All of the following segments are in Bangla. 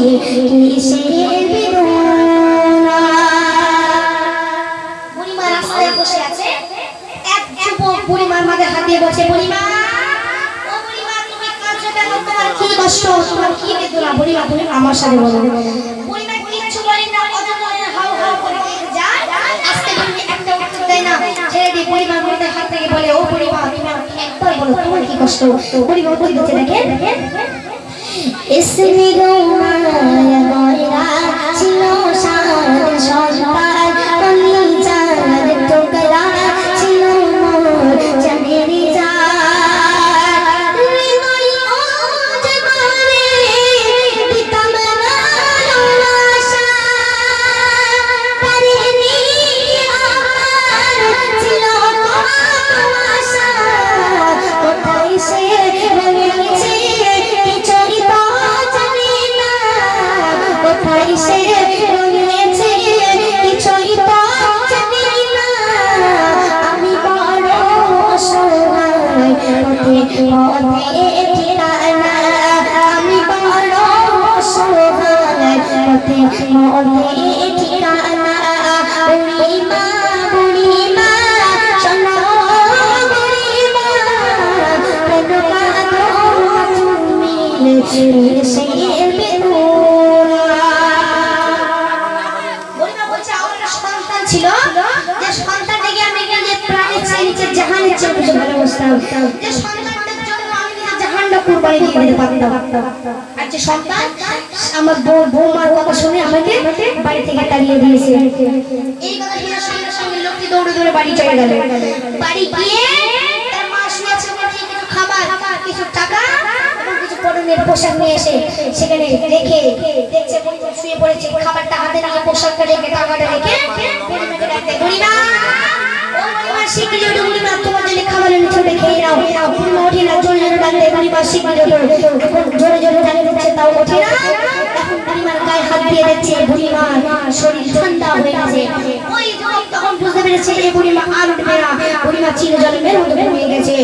কিসের বেদনা। বুড়িমা রাস্তায় বসে আছে, এক যুবক বুড়িমার মাথায় হাত দিয়ে বলছে, বুড়িমা ও বুড়িমা তুমি কাঁদছো কেন, তোমার কি কষ্ট, তোমার কি বেদনা? বুড়িমা বুড়িমা আমার সাথে বলো। বুড়িমা কিচ্ছু বলেন না, কথা বলে না, হাউ হাউ করে যায়। আস্তে করে একটা উত্তর দেয় না, ছেড়ে দিয়ে বুড়িমার মাথায় হাত থেকে বলে, ও বুড়িমা তুমি আমাকে একবার বলো তোমার কি কষ্ট? বুড়িমা উত্তর দিচ্ছে, দেখেন ইসমে গোমায়া গয়রা ছিল সাদ সন্তান, কলিজার টুকরা ছিল মোর জানেরি জান। হৃদয় ওজ করে দিতাম না আশা, পারিনি আমার ছিল আশা। কোথায় সে রয়েছে কিছুই তো জানি না, কোথায় সে রয়েছে কিছুই তো জানি না। আমি বড় অসহায় পথে পথে ঠিকানা, আমি বড় অসহায় পথে পথে ঠিকানা। বুড়িমা বুড়িমা শোনো বুড়িমা, কেন কাঁদো তুমি কিসের বেদনা। বুড়িমা বলছে আমার একটা সন্তান ছিল, যে সন্তানটাকে আমি নিজের প্রাণের চেয়ে নিচে জাহানের চেয়ে বেশি ভালোবাসতাম, যে সন্তানটার জন্য আমি নিজের জাহানটা কুরবানি দিয়ে দিতে পারতাম। আর যে সন্তান আমার বৌমার কথা শুনে আমাকে বাড়ি থেকে তাড়িয়ে দিয়েছে। এই কথা শুনে সঙ্গে সঙ্গে লোকটি দৌড়ে দৌড়ে বাড়ি চলে গেল। বাড়ি গিয়ে তার মা শুয়েছে, কিছু খাবার, কিছু টাকা এবং কিছু পরনের পোশাক নিয়ে এসে সেখানে রেখে দেখছে বুড়িমা শুয়ে পড়েছে। খাবারটা হাতে নিয়ে, পোশাকটা রেখে, টাকাটা রেখে বুড়িমাকে ডাকতে, বুড়িমা ও বুড়িমা শিগগিরই ওঠো, বুড়িমা তোমার জন্য খাবার এনেছি, ওটা খেয়ে নাও। বুড়িমা ওঠে না, জোরে জোরে ডাকতে, বুড়িমা শিগগিরই ওঠো। এখন জোরে জোরে ডাকছে, তাও ওঠে না। এখন বুড়িমার গায়ে হাত দিয়ে দেখছে বুড়িমার শরীর ঠান্ডা হয়ে গেছে। ওই যুবক তখন বুঝতে পেরেছে এই বুড়িমা আর উঠবে না, বুড়িমা চিরজন্মের মতো ঘুমিয়ে গেছে।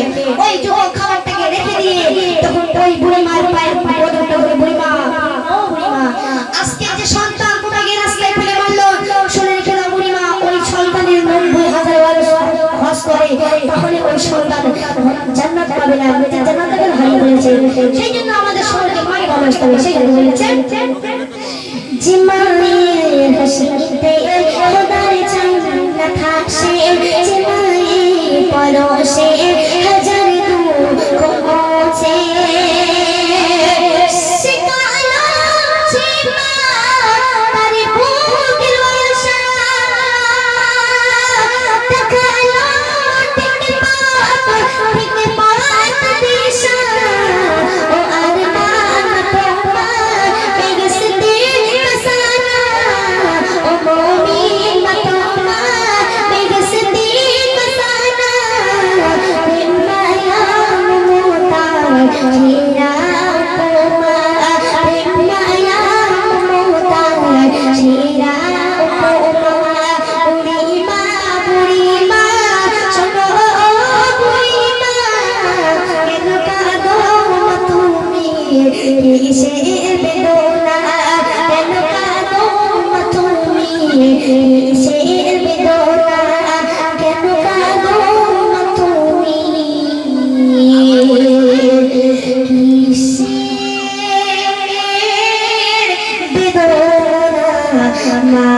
ওই যুবক খাবারটাকে রেখে দিয়ে তখন ওই বুড়িমার পায়ের বদলটা ধরে, বুড়িমা ও বুড়িমা আজকে যে সন্তান তোমাকে রাস্তায় ফেলে মারলো, শুনে রেখে দাও বুড়িমা, ওই সন্তানের 90,000 হজ করে তাহলে ওই সন্তান জান্নাত পাবে না, জান্নাতকে হারিয়ে ফেলেছে। সেই জন্য আমাদের সমাজে মাকে ভালোবাসতে হবে। সেই জন্য বলেছেন যে মায়ের হাসিতে খোদার জান্নাত থাকছে, যে মায়ের পরশে হাজার দুঃখ মোছে। কিসের বেদনা, কেন কাঁদো তুমি কিসের বেদনা, কেন কাঁদো তুমি কিসের বেদনা।